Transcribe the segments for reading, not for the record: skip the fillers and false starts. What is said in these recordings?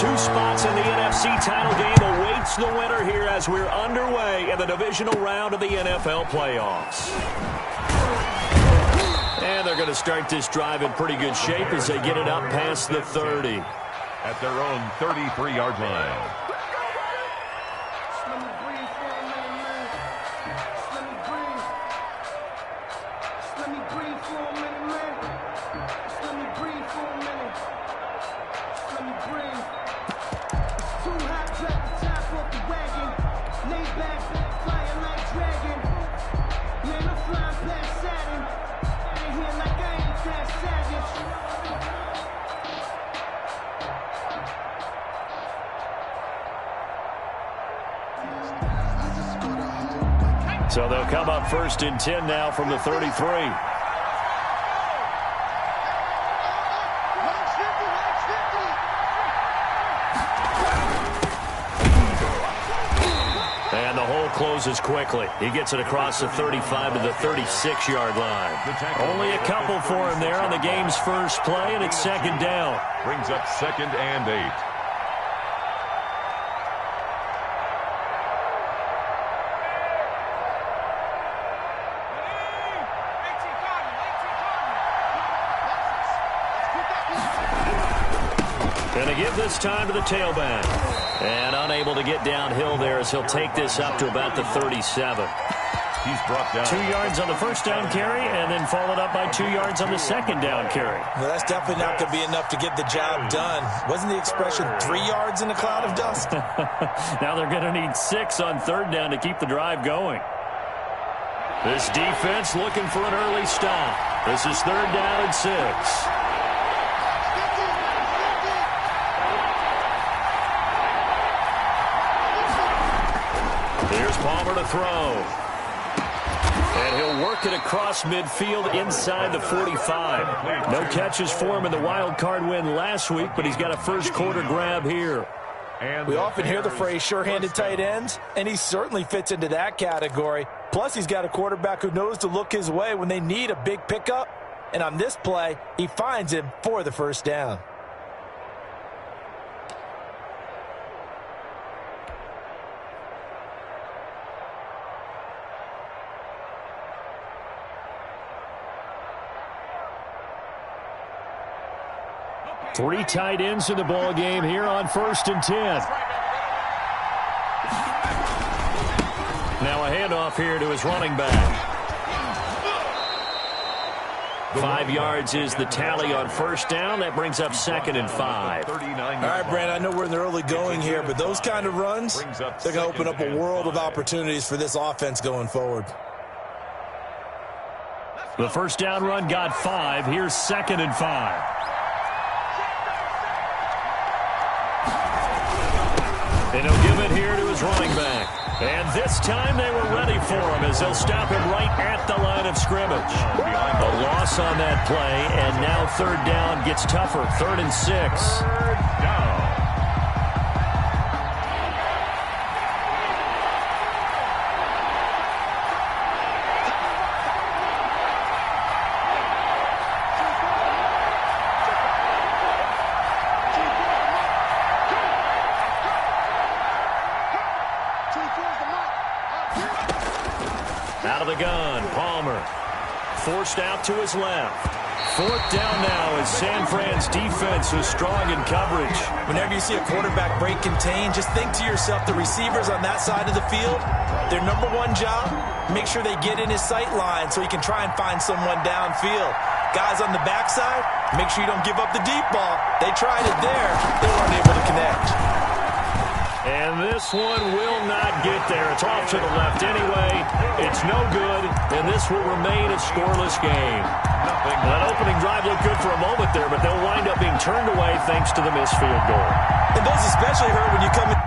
Two spots in the NFC title game awaits the winner here as we're underway in the divisional round of the NFL playoffs. And they're going to start this drive in pretty good shape as they get it up past the 30. At their own 33-yard line. So they'll come up 1st and 10 now from the 33. And the hole closes quickly. He gets it across the 35 to the 36-yard line. Only a couple for him there on the game's first play, and it's 2nd down. Brings up 2nd and 8. Going to give this time to the tailback. And unable to get downhill there as he'll take this up to about the 37. He's brought down 2 yards on the first down carry and then followed up by 2 yards on the second down carry. Well, that's definitely not going to be enough to get the job done. Wasn't the expression 3 yards in a cloud of dust? Now they're going to need 6 on 3rd down to keep the drive going. This defense looking for an early stop. This is 3rd down and 6. Here's Palmer to throw. And he'll work it across midfield inside the 45. No catches for him in the wild card win last week, but he's got a first quarter grab here. We often hear the phrase sure-handed tight ends, and he certainly fits into that category. Plus, he's got a quarterback who knows to look his way when they need a big pickup. And on this play, he finds him for the first down. Three tight ends in the ball game here on 1st and 10. Now a handoff here to his running back. 5 yards is the tally on 1st down. That brings up 2nd and 5. All right, Brandon, I know we're in the early going here, but those kind of runs, they're going to open up a world of opportunities for this offense going forward. The 1st down run got 5. Here's 2nd and 5. And he'll give it here to his running back. And this time they were ready for him as they'll stop him right at the line of scrimmage. A loss on that play, and now 3rd down gets tougher. 3rd and 6. Out of the gun, Palmer. Forced out to his left. 4th down now as San Fran's defense is strong in coverage. Whenever you see a quarterback break contain, just think to yourself, the receivers on that side of the field, their number one job, make sure they get in his sight line so he can try and find someone downfield. Guys on the backside, make sure you don't give up the deep ball. They tried it there. They weren't able to connect. And this one will not get there. It's off to the left anyway. It's no good, and this will remain a scoreless game. That opening drive looked good for a moment there, but they'll wind up being turned away thanks to the missed field goal. And those especially hurt when you come in.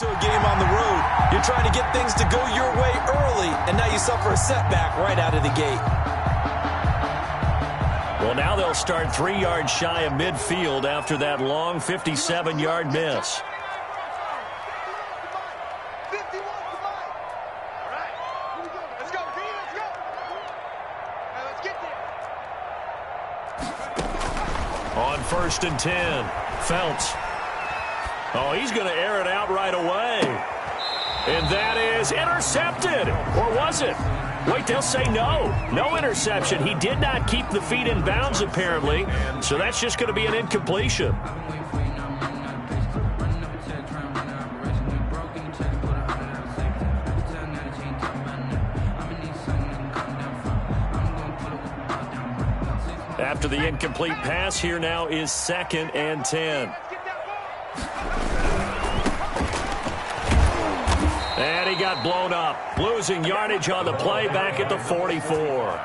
into a game on the road, you're trying to get things to go your way early, and now you suffer a setback right out of the gate. Well, now they'll start 3 yards shy of midfield after that long 57-yard miss. On 1st and 10, Felts. Oh, he's going to air it out right away. And that is intercepted. Or was it? Wait, they'll say no. No interception. He did not keep the feet in bounds, apparently. So that's just going to be an incompletion. After the incomplete pass, here now is 2nd and 10. And he got blown up, losing yardage on the play back at the 44.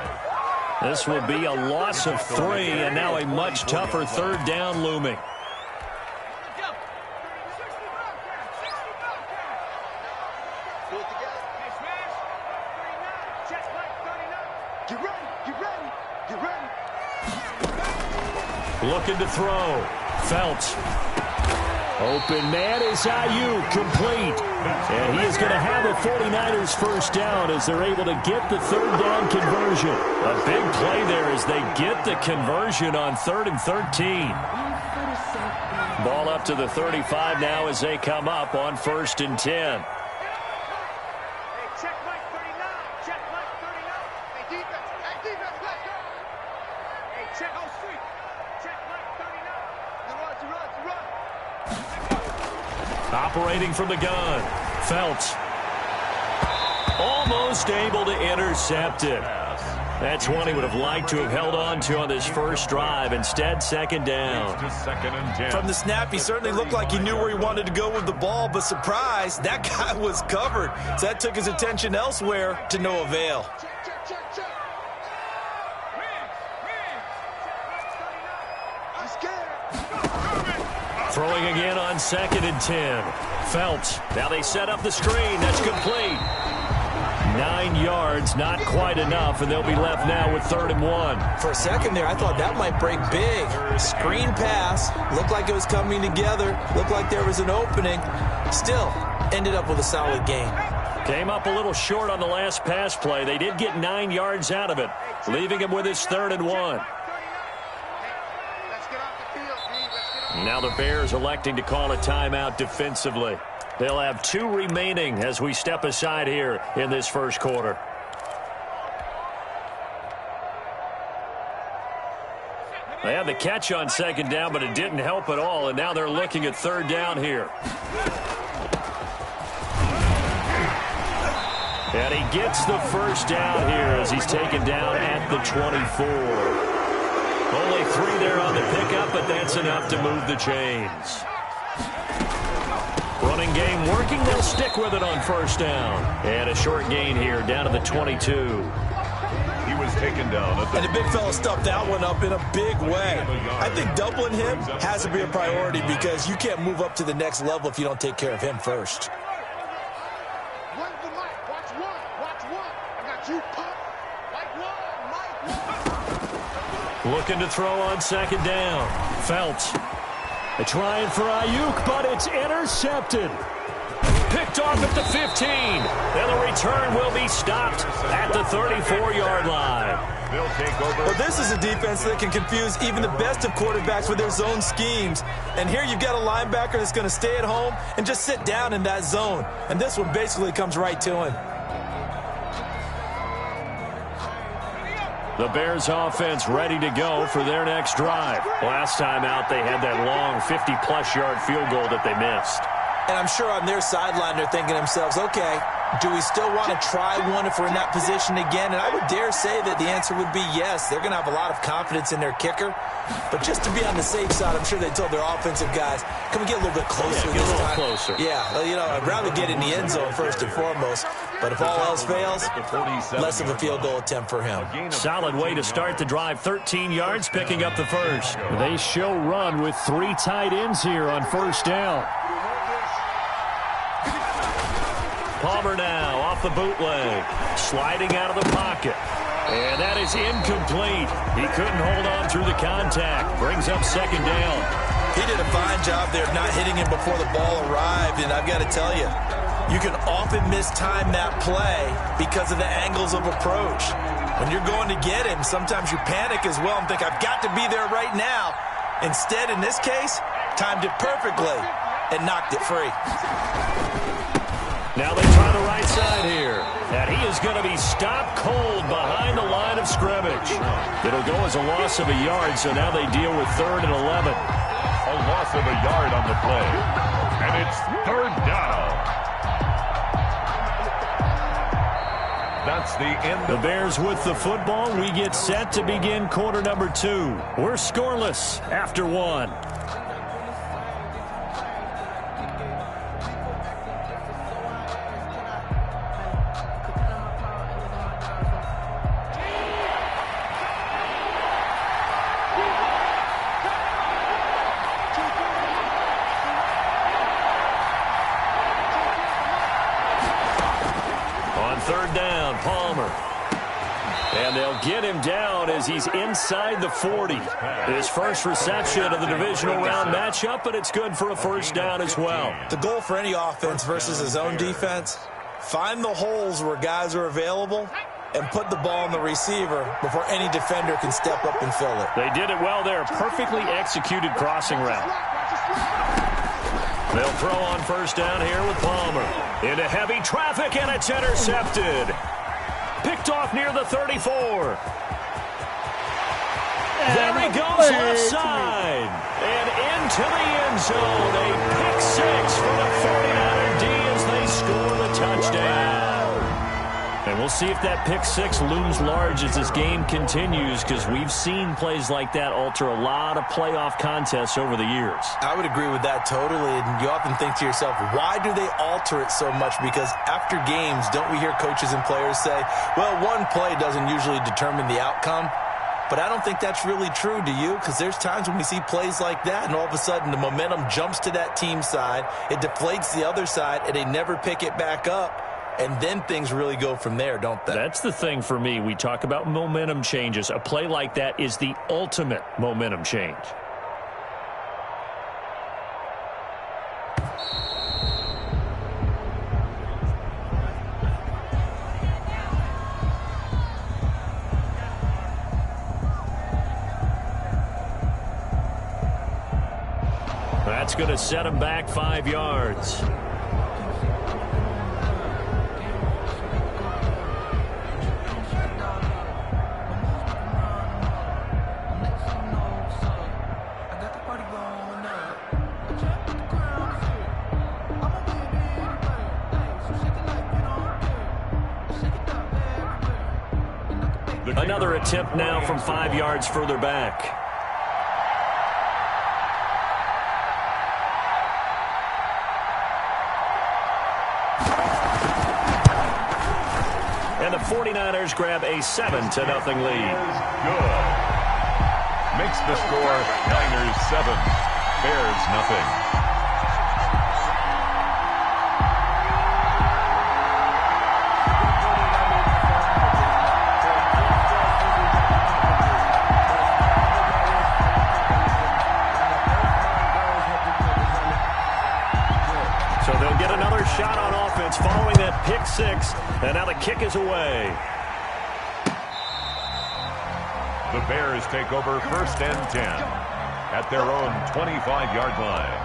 This will be a loss of 3, and now a much tougher 3rd down looming. Looking to throw. Felts. Open man is Ayuk, complete. And he is going to have a 49ers first down as they're able to get the 3rd down conversion. A big play there as they get the conversion on 3rd and 13. Ball up to the 35 now as they come up on 1st and 10. Operating from the gun, Felts. Almost able to intercept it. That's one he would have liked to have held on to on this first drive. Instead, 2nd down. From the snap, he certainly looked like he knew where he wanted to go with the ball, but surprise, that guy was covered. So that took his attention elsewhere to no avail. Throwing again on 2nd and 10. Felts. Now they set up the screen. That's complete. 9 yards, not quite enough, and they'll be left now with 3rd and 1. For a second there, I thought that might break big. Screen pass. Looked like it was coming together. Looked like there was an opening. Still, ended up with a solid gain. Came up a little short on the last pass play. They did get 9 yards out of it, leaving him with his 3rd and 1. Now the Bears electing to call a timeout defensively. They'll have 2 remaining as we step aside here in this first quarter. They had the catch on 2nd down, but it didn't help at all, and now they're looking at 3rd down here. And he gets the first down here as he's taken down at the 24. Only 3 there on the pickup, but that's enough to move the chains. Running game working. They'll stick with it on 1st down. And a short gain here down to the 22. He was taken down. And the big fella stuffed that one up in a big way. I think doubling him has to be a priority because you can't move up to the next level if you don't take care of him first. Looking to throw on 2nd down. Felts. They're trying for Ayuk, but it's intercepted. Picked off at the 15. And the return will be stopped at the 34-yard line. They'll take over. Well, this is a defense that can confuse even the best of quarterbacks with their zone schemes. And here you've got a linebacker that's going to stay at home and just sit down in that zone. And this one basically comes right to him. The Bears offense ready to go for their next drive. Last time out, they had that long 50-plus yard field goal that they missed. And I'm sure on their sideline they're thinking to themselves, okay, do we still want to try one if we're in that position again? And I would dare say that the answer would be yes. They're going to have a lot of confidence in their kicker. But just to be on the safe side, I'm sure they told their offensive guys, can we get a little bit closer get this a little time? closer. Yeah, well, you know, I'd rather get in the end zone first and foremost. But if all else fails, less of a field goal attempt for him. Solid way to start the drive. 13 yards, picking up the first. They show run with 3 tight ends here on 1st down. Palmer now off the bootleg. Sliding out of the pocket. And that is incomplete. He couldn't hold on through the contact. Brings up second down. He did a fine job there of not hitting him before the ball arrived. And I've got to tell you, you can often mistime that play because of the angles of approach. When you're going to get him, sometimes you panic as well and think, I've got to be there right now. Instead, in this case, timed it perfectly and knocked it free. Now they try the right side here. And he is going to be stopped cold behind the line of scrimmage. It'll go as a loss of a yard, so now they deal with 3rd and 11. A loss of a yard on the play. And it's 3rd down. That's the end. The Bears with the football. We get set to begin quarter number 2. We're scoreless after 1. Get him down as he's inside the 40. His first reception of the divisional round matchup, but it's good for a first down as well. The goal for any offense versus his own defense, find the holes where guys are available and put the ball on the receiver before any defender can step up and fill it. They did it well there. Perfectly executed crossing route. They'll throw on first down here with Palmer. Into heavy traffic, and it's intercepted. Picked off near the 34. There he goes left side. And into the end zone. A pick 6 for the 49er D as they score the touchdown. And we'll see if that pick 6 looms large as this game continues, because we've seen plays like that alter a lot of playoff contests over the years. I would agree with that totally. And you often think to yourself, why do they alter it so much? Because after games, don't we hear coaches and players say, well, one play doesn't usually determine the outcome? But I don't think that's really true, do you? Because there's times when we see plays like that, and all of a sudden the momentum jumps to that team side, it deflates the other side, and they never pick it back up. And then things really go from there, don't they? That's the thing for me. We talk about momentum changes. A play like that is the ultimate momentum change. That's going to set him back 5 yards. Another attempt now from 5 yards further back. And the 49ers grab a 7-0 lead. Good. Makes the score Niners 7, Bears nothing. Shot on offense following that pick 6, and now the kick is away. The Bears take over 1st and 10 at their own 25-yard line.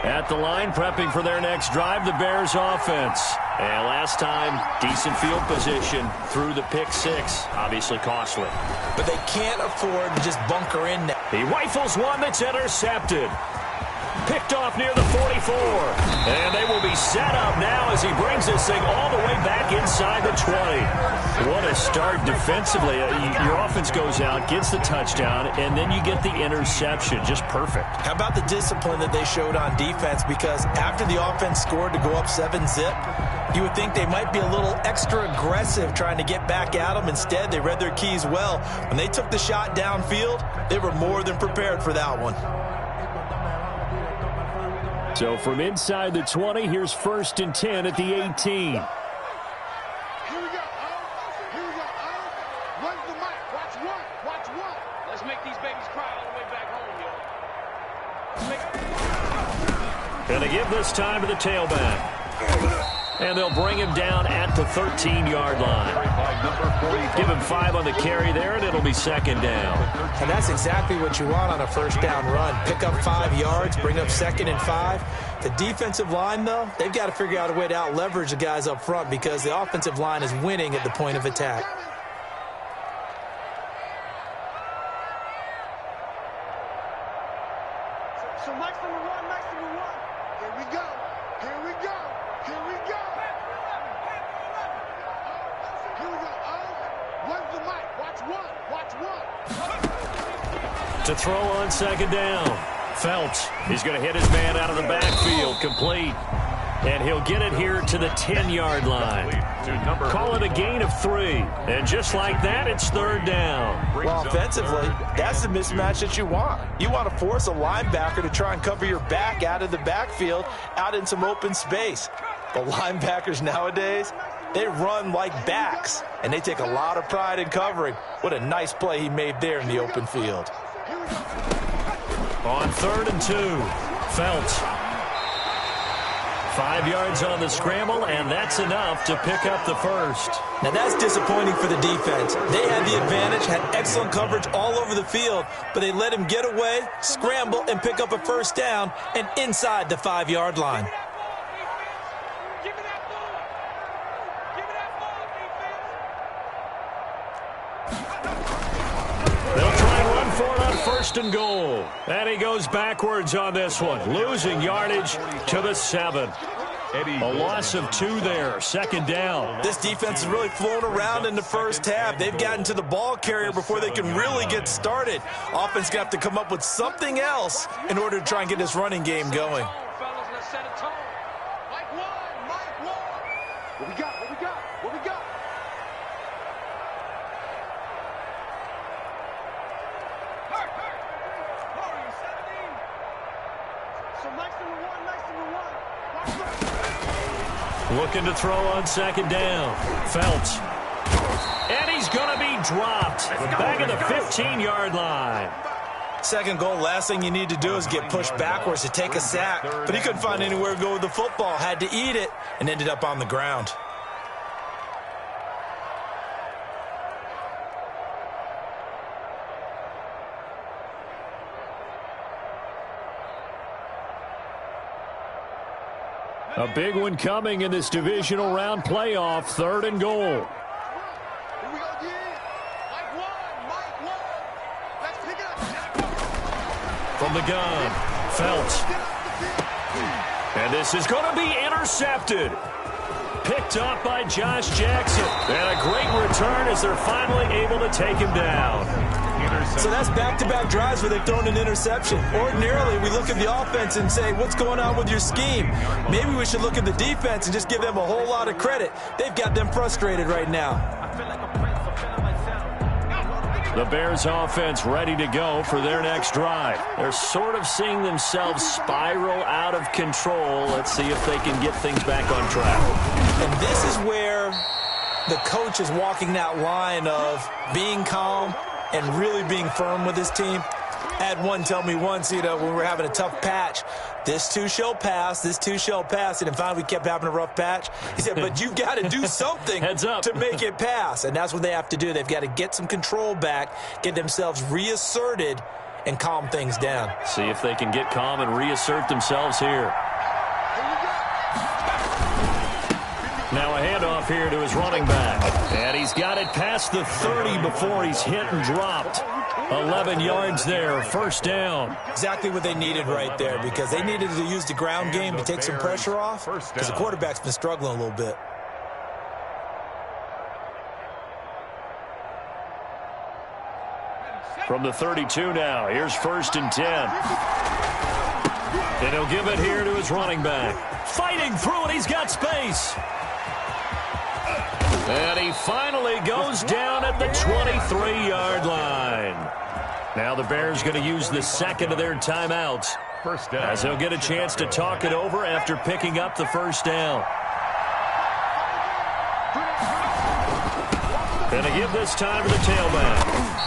At the line, prepping for their next drive, the Bears offense. And last time, decent field position through the pick 6. Obviously costly. But they can't afford to just bunker in now. He rifles one that's intercepted. Picked off near the 44. And they will be set up now as he brings this thing all the way back inside the 20. What a start defensively. Your offense goes out, gets the touchdown, and then you get the interception. Just perfect. How about the discipline that they showed on defense? Because after the offense scored to go up 7-zip, you would think they might be a little extra aggressive trying to get back at them. Instead, they read their keys well. When they took the shot downfield, they were more than prepared for that one. So from inside the 20, here's 1st and 10 at the 18. Here we go. Here we go. Run the mic. Watch one. Watch one. Let's make these babies cry all the way back home, yo. And they give this time to the tailback. And they'll bring him down at the 13-yard line. Give him 5 on the carry there, and it'll be 2nd down. And that's exactly what you want on a 1st down run. Pick up 5 yards, bring up 2nd and 5. The defensive line, though, they've got to figure out a way to out-leverage the guys up front because the offensive line is winning at the point of attack. So Mike's number one. Here we go. Here we go. Here we go. Here we go. Run the mic. Watch one. Watch one. To throw on 2nd down. Phelps, he's going to hit his man out of the backfield, complete. And he'll get it here to the 10-yard line. Call it a gain of 3. And just like that, it's 3rd down. Well, offensively, that's the mismatch that you want. You want to force a linebacker to try and cover your back out of the backfield, out in some open space. But linebackers nowadays, they run like backs, and they take a lot of pride in covering. What a nice play he made there in the open field. On 3rd and 2, Phelps. 5 yards on the scramble, and that's enough to pick up the 1st. Now that's disappointing for the defense. They had the advantage, had excellent coverage all over the field, but they let him get away, scramble, and pick up a 1st down and inside the 5-yard line. They'll try and run for it on 1st and goal. And he goes backwards on this one, losing yardage to the 7. A loss of 2 there, 2nd down. This defense is really flown around in the first half. They've gotten to the ball carrier before they can really get started. Offense got to come up with something else in order to try and get this running game going. Fellas, let's set a tone. Mike one. What we got? So Mike's number one. Looking to throw on 2nd down. Phelps. And he's going to be dropped. Back at the 15-yard line. 2nd goal, last thing you need to do is get pushed backwards to take a sack. But he couldn't find anywhere to go with the football. Had to eat it and ended up on the ground. A big one coming in this divisional round playoff, 3rd and goal. Here we go again. Mike one. Let's pick it up. From the gun, Phelps. And this is going to be intercepted. Picked up by Josh Jackson. And a great return as they're finally able to take him down. So that's back-to-back drives where they've thrown an interception. Ordinarily, we look at the offense and say, what's going on with your scheme? Maybe we should look at the defense and just give them a whole lot of credit. They've got them frustrated right now. The Bears offense ready to go for their next drive. They're sort of seeing themselves spiral out of control. Let's see if they can get things back on track. And this is where the coach is walking that line of being calm and really being firm with his team. I had one tell me once, when we were having a tough patch, this too shall pass, this too shall pass. And finally we kept having a rough patch. He said, but you've got to do something to make it pass. And that's what they have to do. They've got to get some control back, get themselves reasserted, and calm things down. See if they can get calm and reassert themselves here. Now a handoff here to his running back. And he's got it past the 30 before he's hit and dropped. 11 yards there, first down. Exactly what they needed right there, because they needed to use the ground game to take some pressure off, because the quarterback's been struggling a little bit. From the 32 now, here's first and 10. And he'll give it here to his running back. Fighting through it, he's got space. And he finally goes down at the 23-yard line. Now the Bears going to use the second of their timeouts, First down. as he'll get a chance to talk it over after picking up the first down. Going to give this time to the tailback.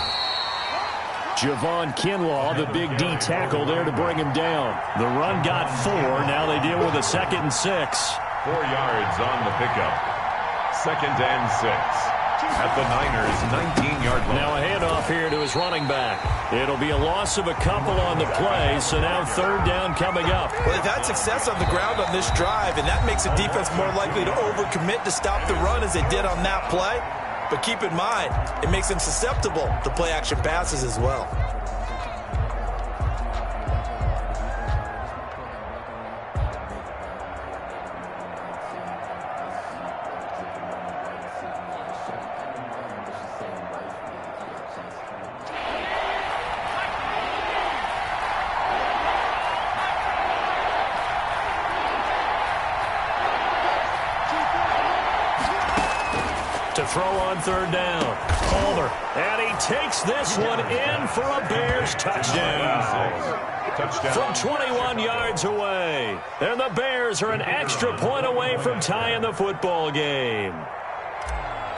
Javon Kinlaw, the big D tackle there to bring him down. The run got 4. Now they deal with a 2nd and 6. 4 yards on the pickup. 2nd and 6 at the Niners' 19-yard line. Now a handoff here to his running back. It'll be a loss of a couple on the play, so now 3rd down coming up. Well, they've had success on the ground on this drive, and that makes the defense more likely to overcommit to stop the run as they did on that play. But keep in mind, it makes them susceptible to play-action passes as well. To throw on 3rd down. Palmer. And he takes this one in for a Bears touchdown. From 21 yards away. And the Bears are an extra point away from tying the football game.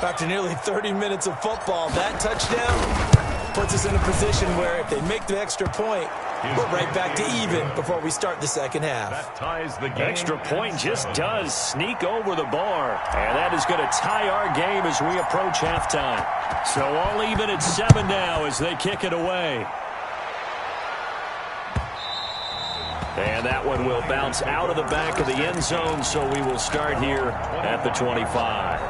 After nearly 30 minutes of football, that touchdown puts us in a position where if they make the extra point, we're right back to even before we start the second half. That ties the game. Extra point just does sneak over the bar. And that is going to tie our game as we approach halftime. So all even at 7 now as they kick it away. And that one will bounce out of the back of the end zone, so we will start here at the 25.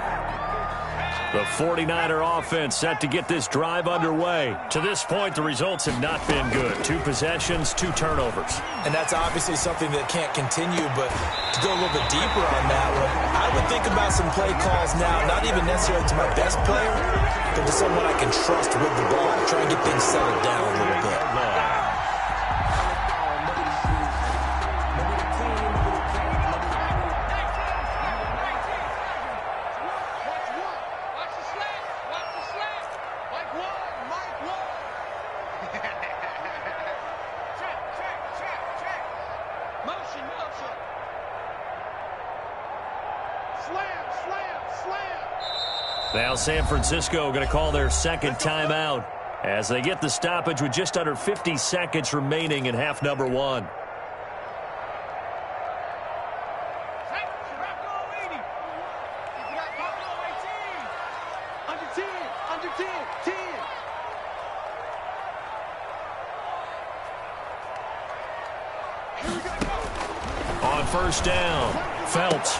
The 49er offense set to get this drive underway. To this point, the results have not been good. 2 possessions, 2 turnovers. And that's obviously something that can't continue, but to go a little bit deeper on that one, I would think about some play calls now, not even necessarily to my best player, but to someone I can trust with the ball. Try and get things settled down a little bit. Now San Francisco going to call their second timeout as they get the stoppage with just under 50 seconds remaining in half number 1. On first down, Phelps.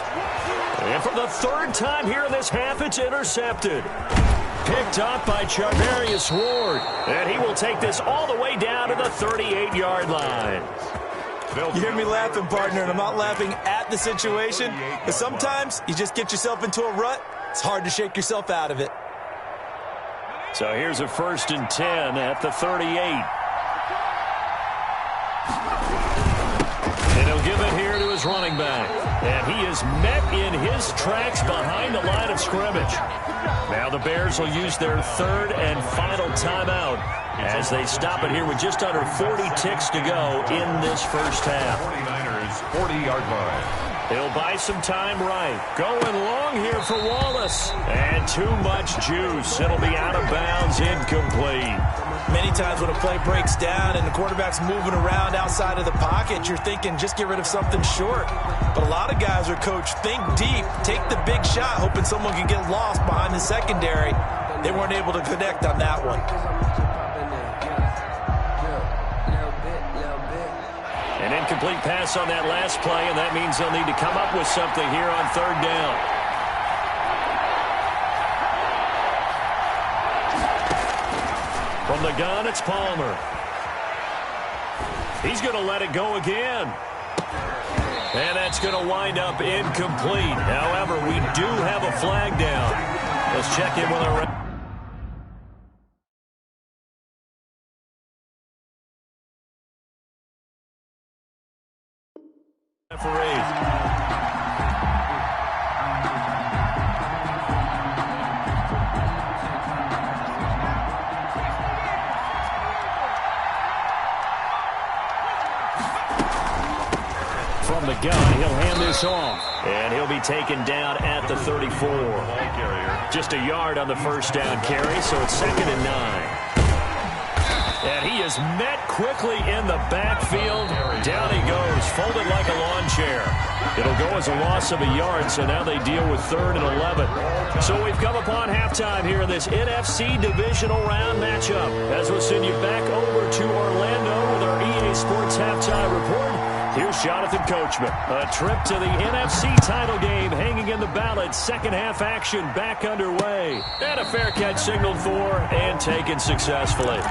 And for the 3rd time here in this half, it's intercepted. Picked up by Charvarius Ward. And he will take this all the way down to the 38-yard line. You hear me laughing, partner, and I'm not laughing at the situation, but sometimes you just get yourself into a rut. It's hard to shake yourself out of it. So here's a 1st and 10 at the 38. And he'll give it here to his running back. And he is met in his tracks behind the line of scrimmage. Now the Bears will use their 3rd and final timeout as they stop it here with just under 40 ticks to go in this first half. 49ers 40-yard line. He'll buy some time right. Going long here for Wallace. And too much juice. It'll be out of bounds, incomplete. Many times when a play breaks down and the quarterback's moving around outside of the pocket, you're thinking just get rid of something short. But a lot of guys are coached, think deep, take the big shot, hoping someone can get lost behind the secondary. They weren't able to connect on that one. An incomplete pass on that last play, and that means they'll need to come up with something here on 3rd down. From From the gun, it's Palmer. He's going to let it go again. And that's going to wind up incomplete. However, we do have a flag down. Let's check in with our referee. From the gun, he'll hand this off. And he'll be taken down at the 34. Just a yard on the first down carry, so it's 2nd and 9. And he is met quickly in the backfield. Down he goes, folded like a lawn chair. It'll go as a loss of a yard, so now they deal with 3rd and 11. So we've come upon halftime here in this NFC Divisional Round matchup. As we'll send you back over to Orlando with our EA Sports Halftime Report. Here's Jonathan Coachman. A trip to the NFC title game hanging in the balance. Second half action back underway. And a fair catch signaled for and taken successfully.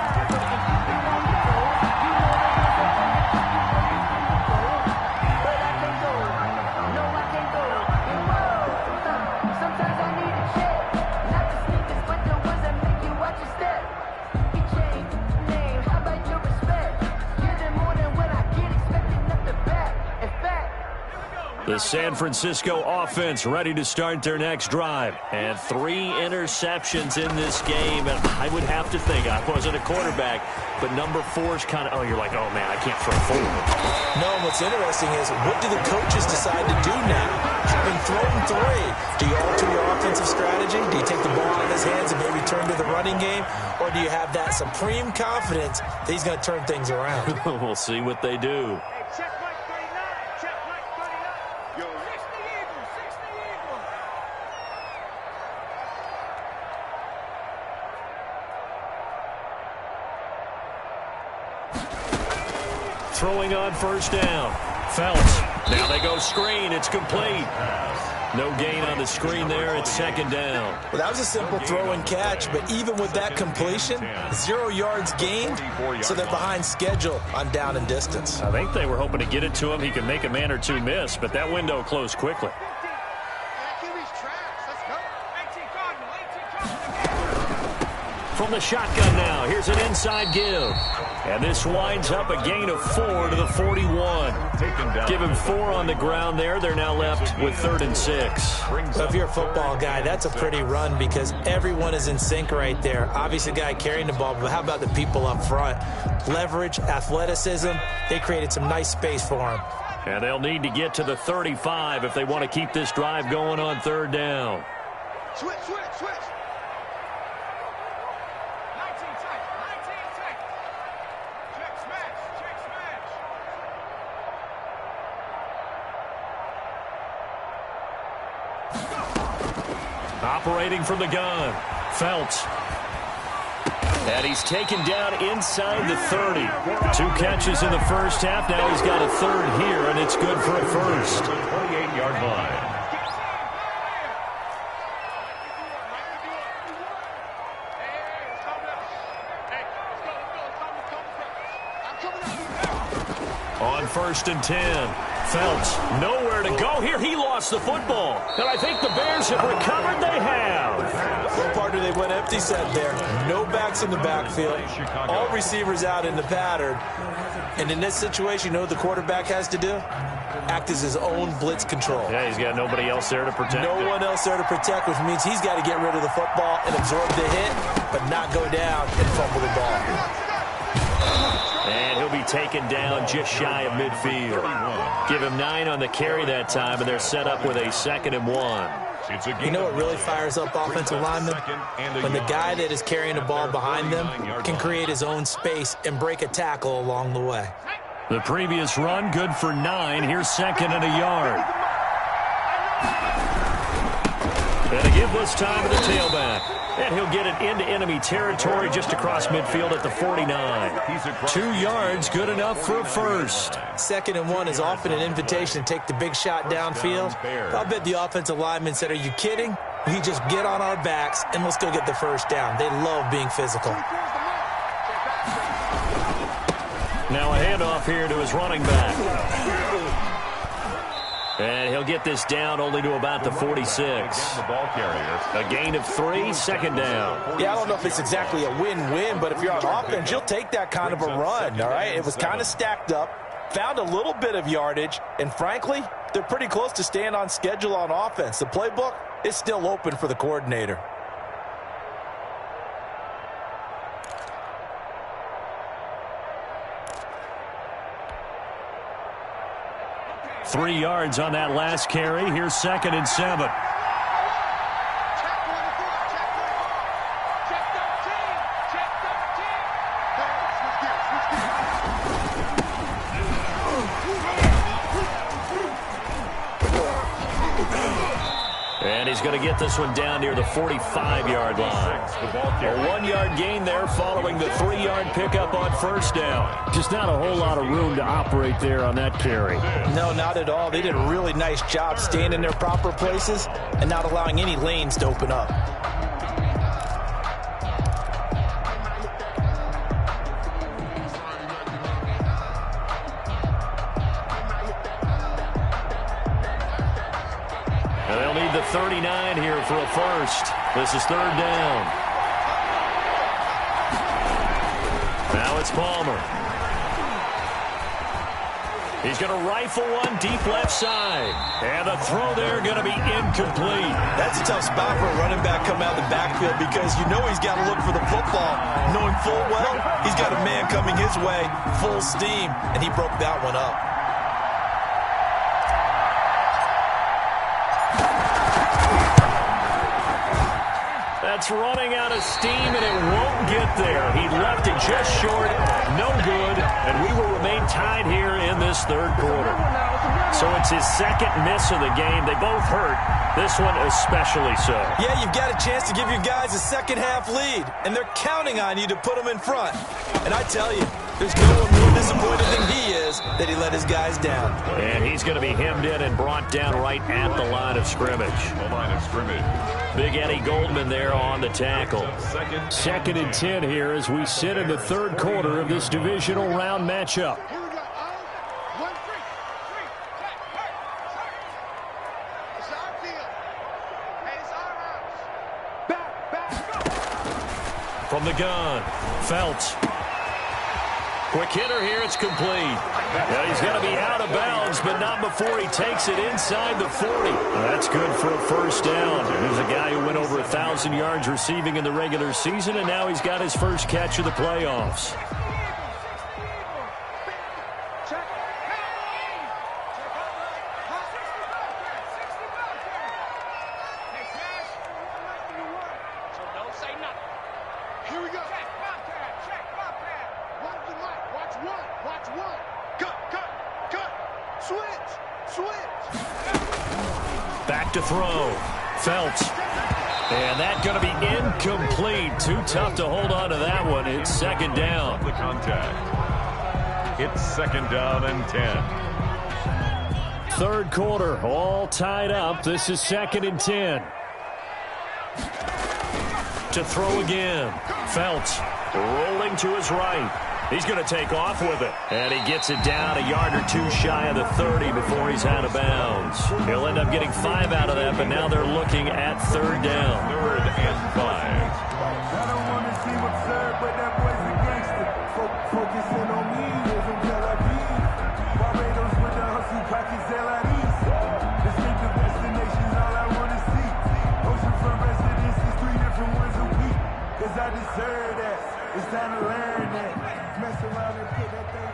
The San Francisco offense ready to start their next drive. And 3 interceptions in this game. And I would have to think, I wasn't a quarterback, but number 4 is kind of, oh, you're like, oh, man, I can't throw forward. No, what's interesting is, what do the coaches decide to do now? Having thrown 3, do you alter your offensive strategy? Do you take the ball out of his hands and maybe turn to the running game? Or do you have that supreme confidence that he's going to turn things around? We'll see what they do. Throwing on first down. Phelps. Now they go screen. It's complete. No gain on the screen there. It's 2nd down. Well, that was a simple throw and catch, but even with that completion, 0 yards gained, so they're behind schedule on down and distance. I think they were hoping to get it to him. He can make a man or 2 miss, but that window closed quickly. From the shotgun now, here's an inside give. And this winds up a gain of 4 to the 41. Give him 4 on the ground there. They're now left with 3rd and 6. So if you're a football guy, that's a pretty run because everyone is in sync right there. Obviously, the guy carrying the ball, but how about the people up front? Leverage, athleticism, they created some nice space for him. And they'll need to get to the 35 if they want to keep this drive going on 3rd down. Switch. Operating from the gun, Phelps. And he's taken down inside the 30. 2 catches in the first half. Now he's got a 3rd here, and it's good for a first. 28-yard line. On 1st and 10. Phelps, nowhere to go here. He lost the football. And I think the Bears have recovered. They have. Well, partner, they went empty set there. No backs in the backfield. All receivers out in the pattern. And in this situation, you know what the quarterback has to do? Act as his own blitz control. Yeah, he's got nobody else there to protect. No one else there to protect, which means he's got to get rid of the football and absorb the hit, but not go down and fumble the ball. And he'll be taken down just shy of midfield. Give him 9 on the carry that time, and they're set up with a 2nd and 1. You know what really fires up offensive linemen? When the guy that is carrying the ball behind them can create his own space and break a tackle along the way. The previous run, good for 9. Here's 2nd and a yard. And to give this time to the tailback. And he'll get it into enemy territory just across midfield at the 49. 2 yards, good enough for a first. 2nd and 1 is often an invitation to take the big shot downfield. I'll bet the offensive lineman said, are you kidding? We just get on our backs and let's go get the first down. They love being physical. Now a handoff here to his running back. And he'll get this down only to about the 46. The ball carrier. A gain of 3, second down. Yeah, I don't know if it's exactly a win-win, but if you're on offense, you'll take that kind of a run, all right? It was kind of stacked up, found a little bit of yardage, and frankly, they're pretty close to staying on schedule on offense. The playbook is still open for the coordinator. 3 yards on that last carry. Here's 2nd and 7. Check 24, check 24. Check 13, check 13. Switch gears, switch And he's going to get this one down near the 45-yard line. A 1-yard gain there following the 3-yard pickup on first down. Just not a whole lot of room to operate there on that carry. No, not at all. They did a really nice job staying in their proper places and not allowing any lanes to open up. And they'll need the 39 here for a first. This is 3rd down. Now it's Palmer. He's going to rifle one deep left side. And the throw there going to be incomplete. That's a tough spot for a running back coming out of the backfield because you know he's got to look for the football, knowing full well he's got a man coming his way, full steam, and he broke that one up. That's running out of steam, and it won't get there. He left it just short, no good, and we will remain tied here in this 3rd quarter. So it's his 2nd miss of the game. They both hurt. This one especially so. Yeah, you've got a chance to give your guys a second-half lead, and they're counting on you to put them in front. And I tell you, there's no one more disappointed than he is that he let his guys down. And he's going to be hemmed in and brought down right at the line of scrimmage. The line of scrimmage. Big Eddie Goldman there on the tackle. 2nd and 10 here as we sit in the 3rd quarter of this divisional round matchup. Here we go. 1, 3. It's our field. Hey, it's our house. Back, go. From the gun, Felts. Quick hitter here, it's complete. Now he's going to be out of bounds, but not before he takes it inside the 40. That's good for a first down. There's a guy who went over 1,000 yards receiving in the regular season, and now he's got his first catch of the playoffs. So don't say nothing. Here we go. Watch the mic. Watch one. Watch one. Cut. Switch. Back to throw. Felts. And that's going to be incomplete. Too tough to hold on to that one. It's 2nd down. The contact. It's 2nd down and 10. 3rd quarter, all tied up. This is 2nd and 10. To throw again. Felts rolling to his right. He's going to take off with it. And he gets it down a yard or 2 shy of the 30 before he's out of bounds. He'll end up getting 5 out of that, but now they're looking at 3rd down. 3rd and 5. I don't want to seem absurd, but that boy's a gangster. Focusing on me, live in Tel Aviv. Barbados with the hustle, pockets LIDs. Distinctive destinations, all I want to see. Ocean for residences, 3 different ones a week. Cause I deserve that. It's time to learn that. Mess around and put that thing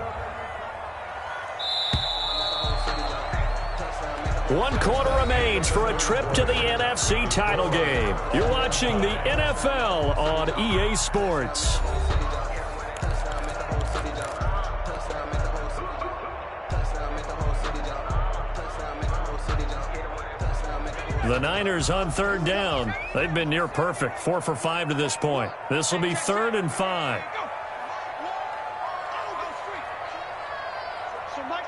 up. 1 quarter remains for a trip to the NFC title game. You're watching the NFL on EA Sports. The Niners on 3rd down. They've been near perfect, 4 for 5 to this point. This will be 3rd and 5. So Mike,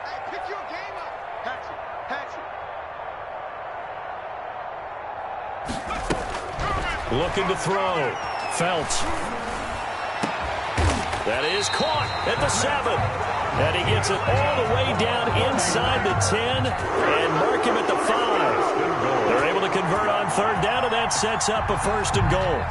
hey, pick your game up. Patch it. Looking to throw. Felts. That is caught at the 7. And he gets it all the way down inside the 10 and mark him at the 5. They're able to convert on third down, and that sets up a 1st and goal.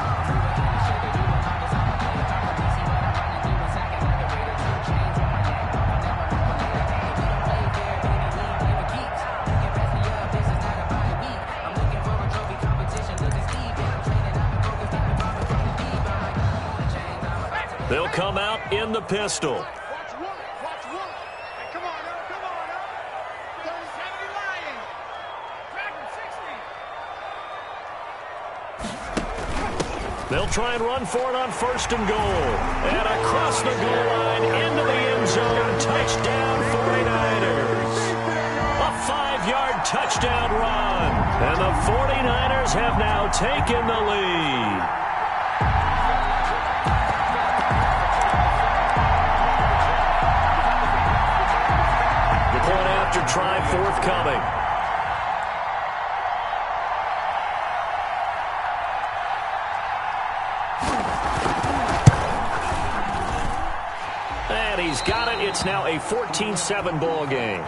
They'll come out in the pistol. Watch Wood. Hey, come on now. 30-70 Lions. Drag him 60. They'll try and run for it on 1st and goal. And across the goal line into the end zone. Touchdown 49ers. A 5-yard touchdown run. And the 49ers have now taken the lead. Try forthcoming. And he's got it. It's now a 14-7 ball game.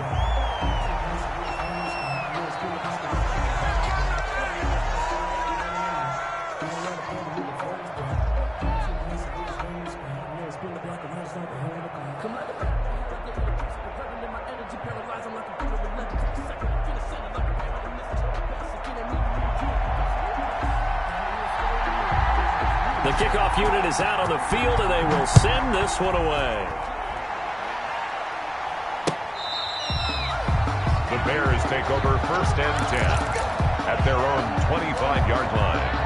The kickoff unit is out on the field, and they will send this one away. The Bears take over 1st and 10 at their own 25-yard line.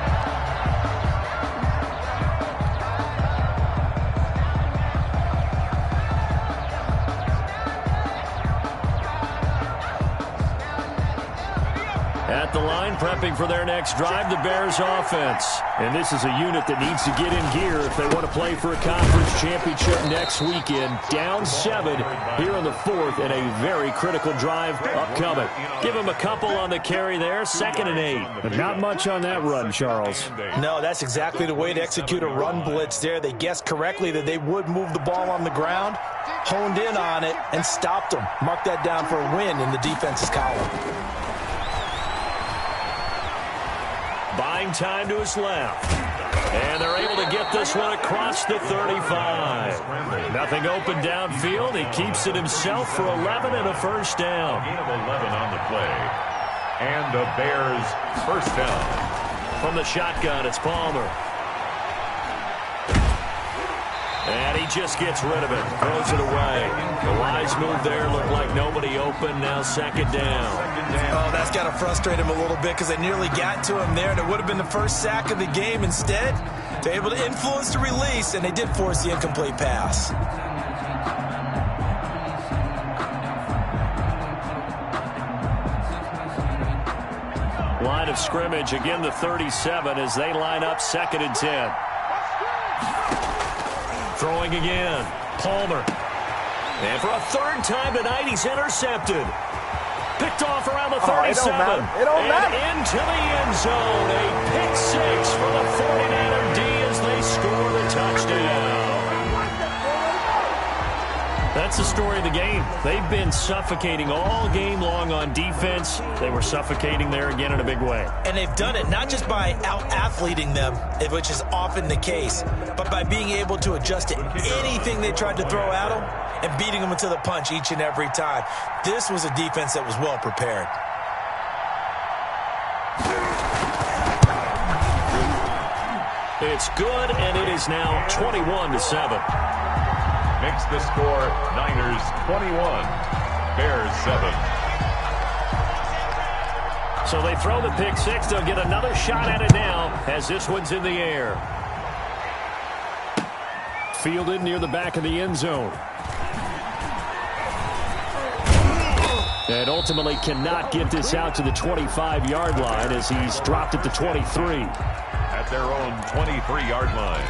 At the line, prepping for their next drive, the Bears offense. And this is a unit that needs to get in gear if they want to play for a conference championship next weekend. Down 7 here in the 4th, and a very critical drive upcoming. Give them a couple on the carry there, 2nd and 8. But not much on that run, Charles. No, that's exactly the way to execute a run blitz there. They guessed correctly that they would move the ball on the ground, honed in on it, and stopped them. Mark that down for a win in the defense's column. Buying time to his left. And they're able to get this one across the 35. Nothing open downfield. He keeps it himself for 11 and a 1st down. Gain of 11 on the play. And the Bears 1st down. From the shotgun, it's Palmer. And he just gets rid of it. Throws it away. The wise move there. Looked like nobody open. Now 2nd down. Oh, that's got to frustrate him a little bit because they nearly got to him there, and it would have been the first sack of the game. Instead, they're able to influence the release, and they did force the incomplete pass. Line of scrimmage, again the 37 as they line up 2nd and 10. Throwing again. Palmer. And for a 3rd time tonight, he's intercepted. Picked off around the 37. It don't matter. And into the end zone. A pick 6 for the 49er D as they score the touchdown. That's the story of the game. They've been suffocating all game long on defense. They were suffocating there again in a big way. And they've done it not just by out-athleting them, which is often the case, but by being able to adjust to anything they tried to throw at them and beating them into the punch each and every time. This was a defense that was well prepared. It's good, and it is now 21-7. Makes the score Niners 21, Bears 7. So they throw the pick 6. They'll get another shot at it now as this one's in the air. Fielded near the back of the end zone. And ultimately cannot get this out to the 25-yard line as he's dropped at the 23. At their own 23-yard line.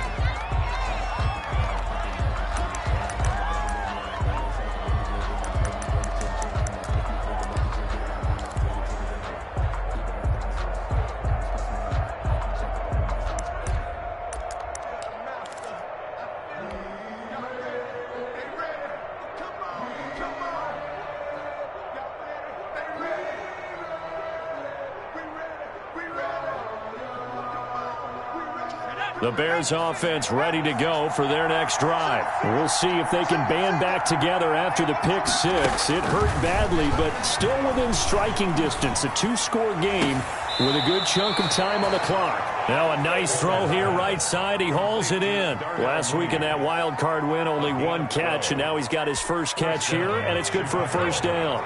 The Bears offense ready to go for their next drive. We'll see if they can band back together after the pick six. It hurt badly, but still within striking distance. A two-score game with a good chunk of time on the clock. Now a nice throw here right side. He hauls it in. Last week in that wild card win, only one catch, and now he's got his first catch here, and it's good for a first down.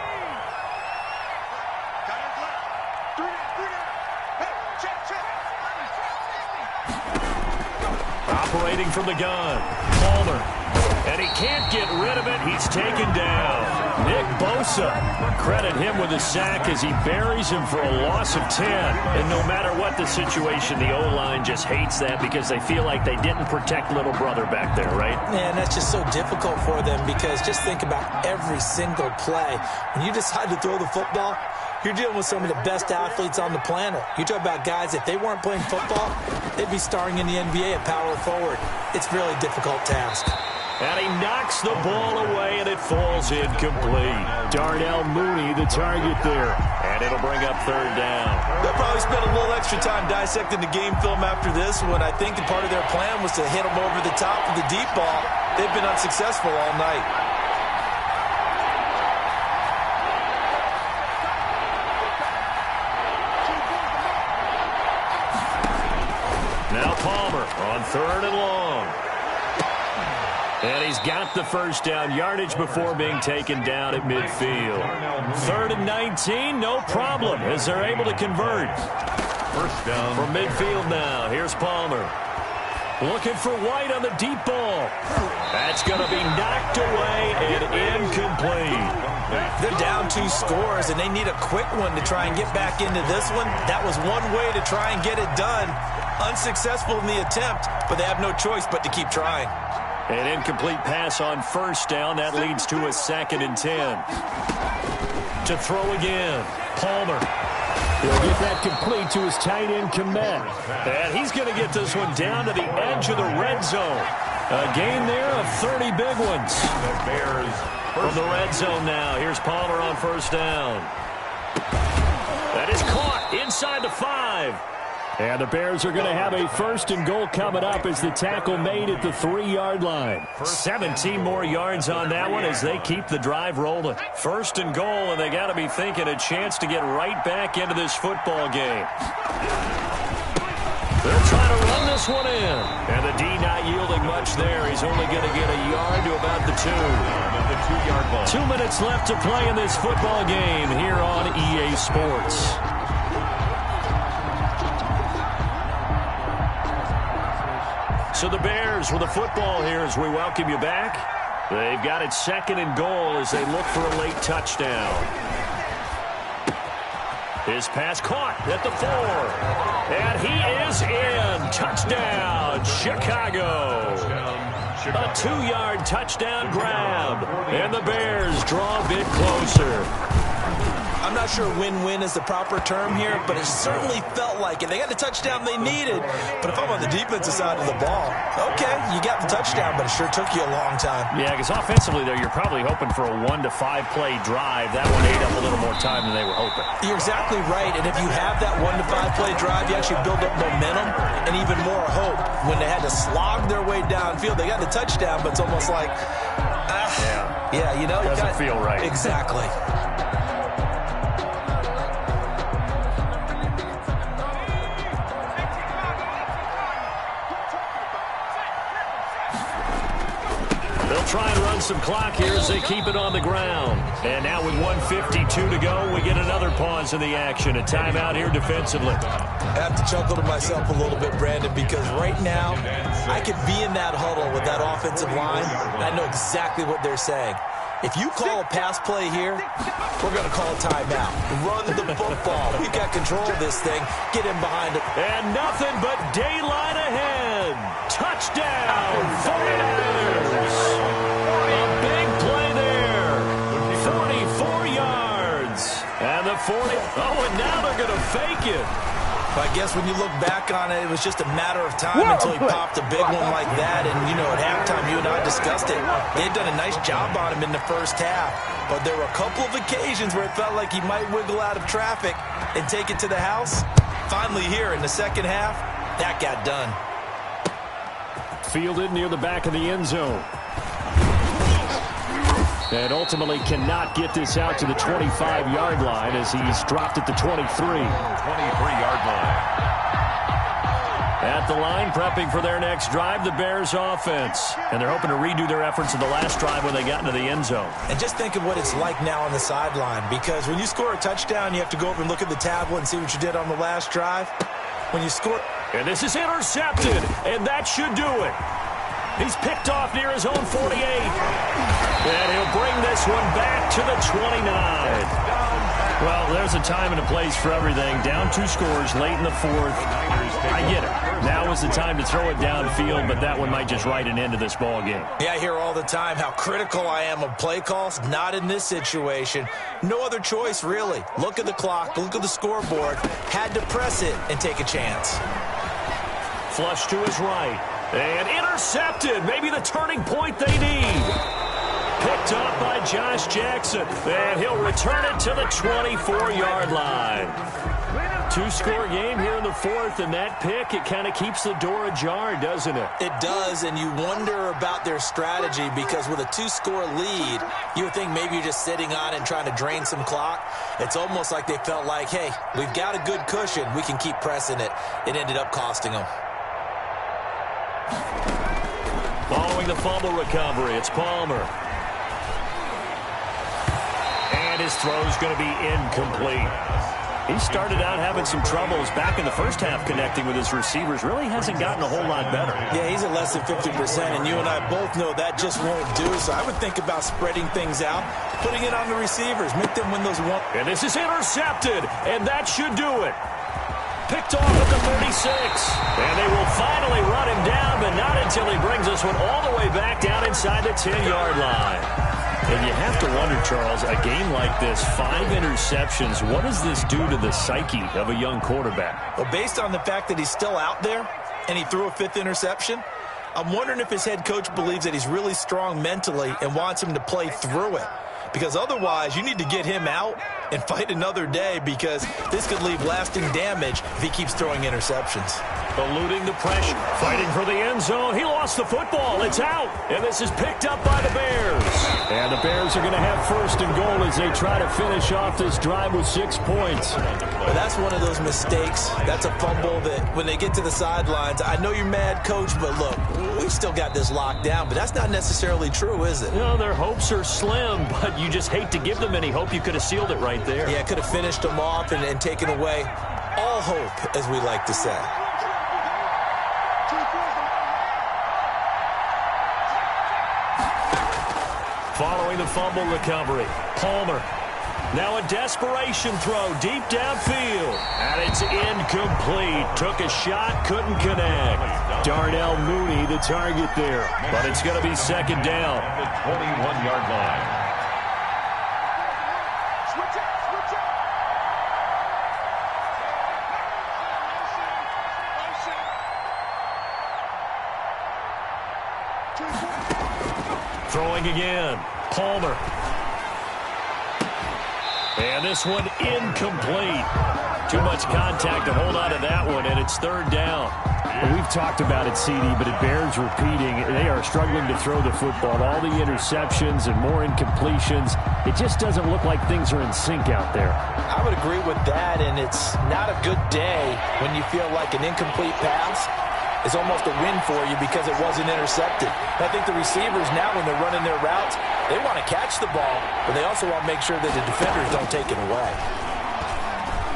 Operating from the gun, Palmer. And he can't get rid of it. He's taken down. Nick Bosa. Credit him with a sack as he buries him for a loss of 10. And no matter what the situation, the O-line just hates that because they feel like they didn't protect little brother back there, right? Man, that's just so difficult for them because just think about every single play. When you decide to throw the football, you're dealing with some of the best athletes on the planet. You talk about guys, if they weren't playing football, they'd be starring in the NBA at power forward. It's a really difficult task. And he knocks the ball away, and it falls incomplete. Darnell Mooney, the target there. And it'll bring up third down. They'll probably spend a little extra time dissecting the game film after this one. I think that part of their plan was to hit them over the top of the deep ball. They've been unsuccessful all night. Now Palmer on third and long. And he's got the first down yardage before being taken down at midfield. 3rd and 19, no problem as they're able to convert. First down. From midfield now, here's Palmer. Looking for White on the deep ball. That's going to be knocked away and incomplete. They're down 2 scores, and they need a quick one to try and get back into this one. That was one way to try and get it done. Unsuccessful in the attempt, but they have no choice but to keep trying. An incomplete pass on first down. That leads to a 2nd and 10. To throw again, Palmer. He'll get that complete to his tight end, Komet. And he's going to get this one down to the edge of the red zone. A gain there of 30 big ones. The Bears from the red zone now. Here's Palmer on first down. That is caught inside the 5. And the Bears are going to have a 1st and goal coming up as the tackle made at the 3-yard line. 17 more yards on that one as they keep the drive rolling. 1st and goal, and they got to be thinking a chance to get right back into this football game. They'll try to run this one in. And the D not yielding much there. He's only going to get a yard to about the 2. at the 2-yard line. 2 minutes left to play in this football game here on EA Sports. So the Bears with the football here as we welcome you back. They've got it 2nd and goal as they look for a late touchdown. His pass caught at the 4. And he is in. Touchdown, Chicago. A 2-yard touchdown grab. And the Bears draw a bit closer. I'm not sure win-win is the proper term here, but it certainly felt like it. They got the touchdown they needed, but if I'm on the defensive side of the ball, okay, you got the touchdown, but it sure took you a long time. Yeah, because offensively, though, you're probably hoping for a 1 to 5 play drive. That one ate up a little more time than they were hoping. You're exactly right, and if you have that 1 to 5 play drive, you actually build up momentum and even more hope. When they had to slog their way downfield, they got the touchdown, but it's almost like, yeah, you know. Doesn't feel right. Exactly. Try and run some clock here as they keep it on the ground. And now with 1:52 to go, we get another pause in the action. A timeout here defensively. I have to chuckle to myself a little bit, Brandon, because right now I could be in that huddle with that offensive line, and I know exactly what they're saying. If you call a pass play here, we're going to call a timeout. Run the football. We've got control of this thing. Get in behind it. And nothing but daylight ahead. Touchdown, 49ers. A big play there. 44 yards. And the 40. Oh, and now they're going to fake it. I guess when you look back on it, it was just a matter of time until he popped a big one like that. And, you know, at halftime, you and I discussed it. They had done a nice job on him in the first half. But there were a couple of occasions where it felt like he might wiggle out of traffic and take it to the house. Finally here in the second half, that got done. Fielded near the back of the end zone. And ultimately cannot get this out to the 25-yard line as he's dropped at the 23. 23-yard line. At the line, prepping for their next drive, the Bears offense. And they're hoping to redo their efforts in the last drive when they got into the end zone. And just think of what it's like now on the sideline, because when you score a touchdown, you have to go over and look at the tablet and see what you did on the last drive. When you score... And this is intercepted, and that should do it. He's picked off near his own 48. And he'll bring this one back to the 29. Well, there's a time and a place for everything. Down 2 scores late in the fourth. I get it. Now is the time to throw it downfield, but that one might just write an end to this ball game. Yeah, I hear all the time how critical I am of play calls. Not in this situation. No other choice, really. Look at the clock. Look at the scoreboard. Had to press it and take a chance. Flush to his right. And intercepted. Maybe the turning point they need. Picked up by Josh Jackson. And he'll return it to the 24-yard line. 2-score game here in the fourth, and that pick, it kind of keeps the door ajar, doesn't it? It does, and you wonder about their strategy because with a 2-score lead, you would think maybe you're just sitting on it and trying to drain some clock. It's almost like they felt like, hey, we've got a good cushion. We can keep pressing it. It ended up costing them. Following the fumble recovery, it's Palmer. And his throw's going to be incomplete. He started out having some troubles back in the first half connecting with his receivers. Really hasn't gotten a whole lot better. Yeah, he's at less than 50%, and you and I both know that just won't do. So I would think about spreading things out, putting it on the receivers, make them win those one. And this is intercepted, and that should do it. Picked off at the 36. And they will finally run him down, but not until he brings this one all the way back down inside the 10-yard line. And you have to wonder, Charles, a game like this, 5 interceptions, what does this do to the psyche of a young quarterback? Well, based on the fact that he's still out there and he threw a 5th interception, I'm wondering if his head coach believes that he's really strong mentally and wants him to play through it. Because otherwise, you need to get him out and fight another day because this could leave lasting damage if he keeps throwing interceptions. Eluding the pressure, fighting for the end zone. He lost the football. It's out. And this is picked up by the Bears. And the Bears are going to have first and goal as they try to finish off this drive with 6 points. Well, that's one of those mistakes. That's a fumble that when they get to the sidelines, I know you're mad, Coach, but look, we've still got this locked down. But that's not necessarily true, is it? No, their hopes are slim, but you just hate to give them any hope. You could have sealed it right there. Yeah, could have finished them off and taken away all hope, as we like to say. Following the fumble recovery, Palmer. Now a desperation throw deep downfield. And it's incomplete. Took a shot, couldn't connect. Darnell Mooney, the target there. But it's going to be second down. The 21-yard line. Throwing again. Palmer. And this one incomplete. Too much contact to hold on to that one, and it's third down. Well, we've talked about it, CD, but it bears repeating. They are struggling to throw the football. All the interceptions and more incompletions. It just doesn't look like things are in sync out there. I would agree with that, and it's not a good day when you feel like an incomplete pass is almost a win for you because it wasn't intercepted. And I think the receivers now, when they're running their routes, they want to catch the ball, but they also want to make sure that the defenders don't take it away.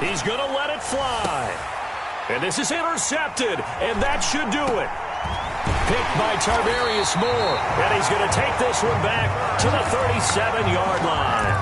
He's going to let it fly. And this is intercepted, and that should do it. Picked by Tarvarius Moore, and he's going to take this one back to the 37-yard line.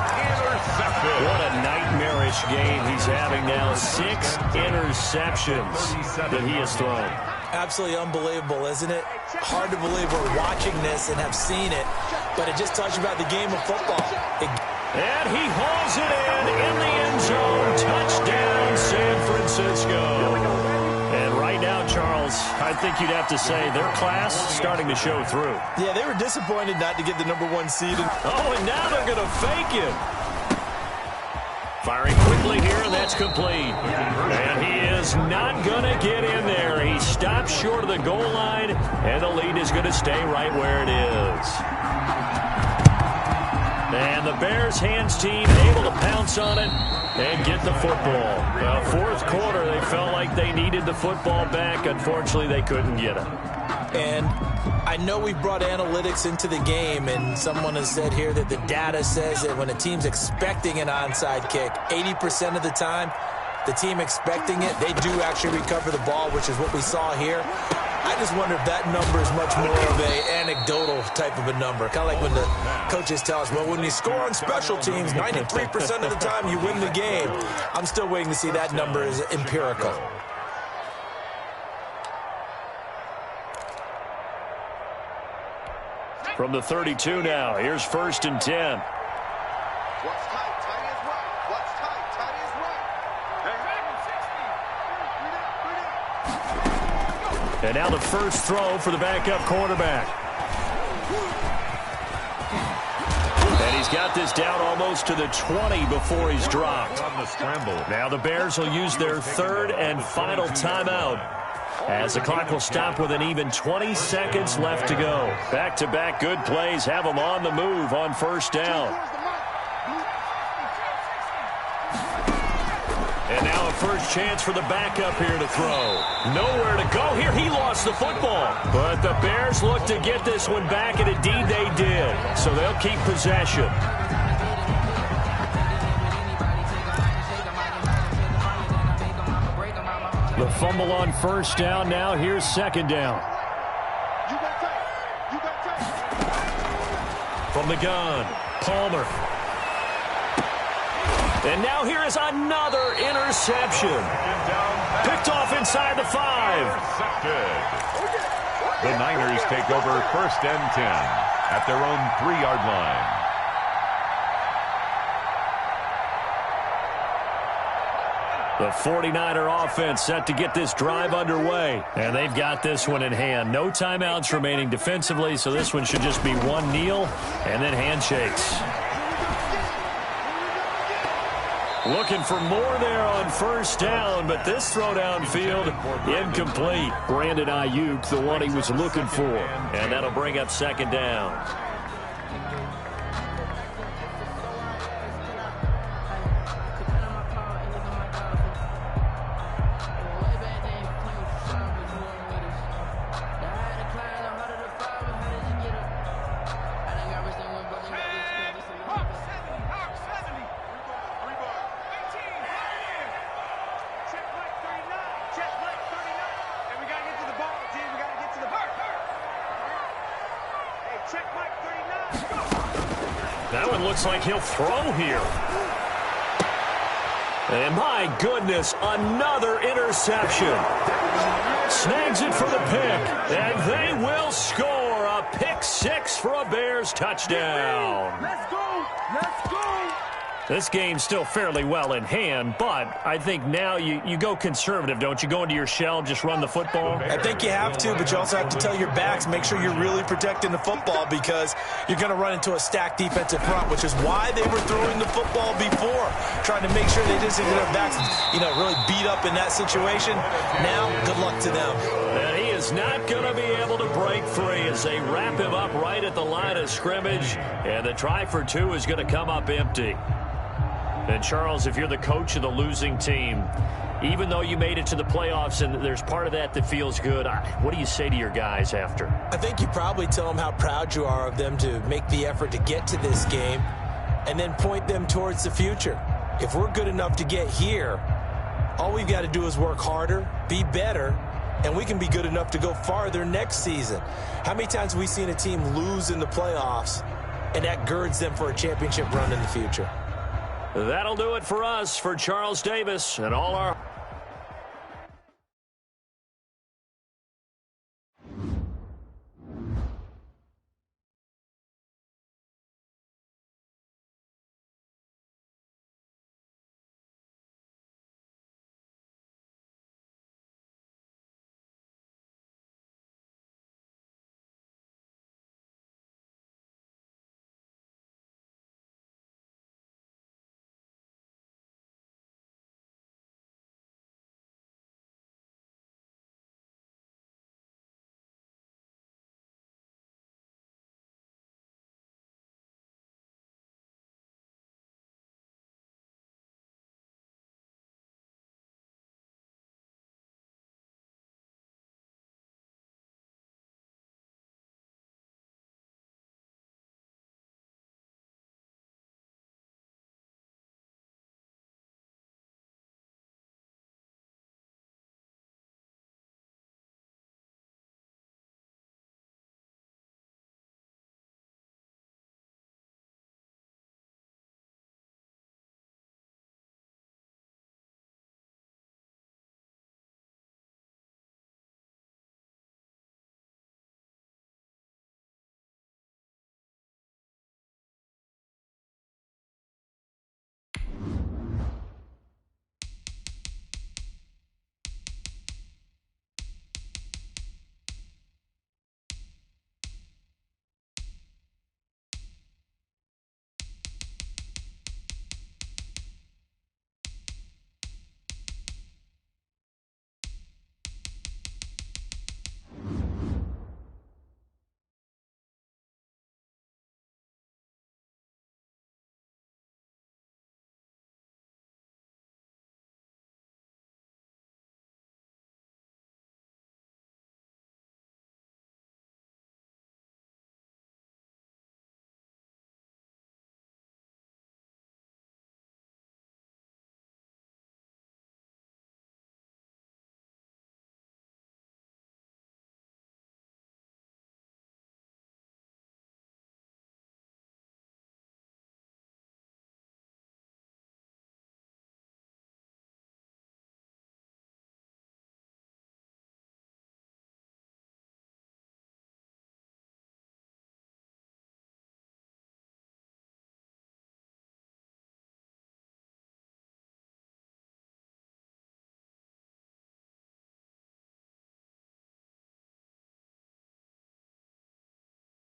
What a nightmarish game he's having now. 6 interceptions that he has thrown. Absolutely unbelievable, isn't it? Hard to believe we're watching this and have seen it, but it just tells you about the game of football. And he hauls it in the end zone. Touchdown, San Francisco. And right now, Charles, I think you'd have to say their class starting to show through. Yeah, they were disappointed not to get the #1 seed. Oh, and now they're going to fake it. Firing quickly here, and that's complete. And he is not going to get in there. He stops short of the goal line, and the lead is going to stay right where it is. And the Bears hands team able to pounce on it and get the football. Well, fourth quarter, they felt like they needed the football back. Unfortunately, they couldn't get it. And I know we brought analytics into the game, and someone has said here that the data says that when a team's expecting an onside kick, 80% of the time, the team expecting it, they do actually recover the ball, which is what we saw here. I just wonder if that number is much more of an anecdotal type of a number. Kind of like when the coaches tell us, well, when you score on special teams, 93% of the time you win the game. I'm still waiting to see that number is empirical. From the 32 now, here's 1st and 10. What's tight? Tight is right. What's tight? Tight is right. And now the first throw for the backup quarterback. And he's got this down almost to the 20 before he's dropped. On the scramble. Now the Bears will use their 3rd and final timeout, as the clock will stop with an even 20 seconds left to go. Back-to-back good plays have them on the move on 1st down. And now a first chance for the backup here to throw. Nowhere to go here. He lost the football. But the Bears look to get this one back, and indeed they did. So they'll keep possession. The fumble on 1st down. Now here's 2nd down. From the gun, Palmer. And now here is another interception. Picked off inside the 5. The Niners take over 1st and 10 at their own 3-yard line. The 49er offense set to get this drive underway. And they've got this one in hand. No timeouts remaining defensively, so this one should just be one kneel and then handshakes. Looking for more there on 1st down, but this throw downfield incomplete. Brandon Ayuk, the one he was looking for. And that'll bring up 2nd down. That one looks like he'll throw here. And my goodness, another interception. Snags it for the pick, and they will score a pick 6 for a Bears touchdown. Let's go! Let's go! This game's still fairly well in hand, but I think now you go conservative, don't you? Go into your shell, just run the football? I think you have to, but you also have to tell your backs, make sure you're really protecting the football, because you're going to run into a stacked defensive front, which is why they were throwing the football before, trying to make sure they didn't get their backs, really beat up in that situation. Now, good luck to them. And he is not going to be able to break free as they wrap him up right at the line of scrimmage, and the try for 2 is going to come up empty. And, Charles, if you're the coach of the losing team, even though you made it to the playoffs and there's part of that feels good, what do you say to your guys after? I think you probably tell them how proud you are of them to make the effort to get to this game and then point them towards the future. If we're good enough to get here, all we've got to do is work harder, be better, and we can be good enough to go farther next season. How many times have we seen a team lose in the playoffs, and that girds them for a championship run in the future? That'll do it for us. For Charles Davis and all our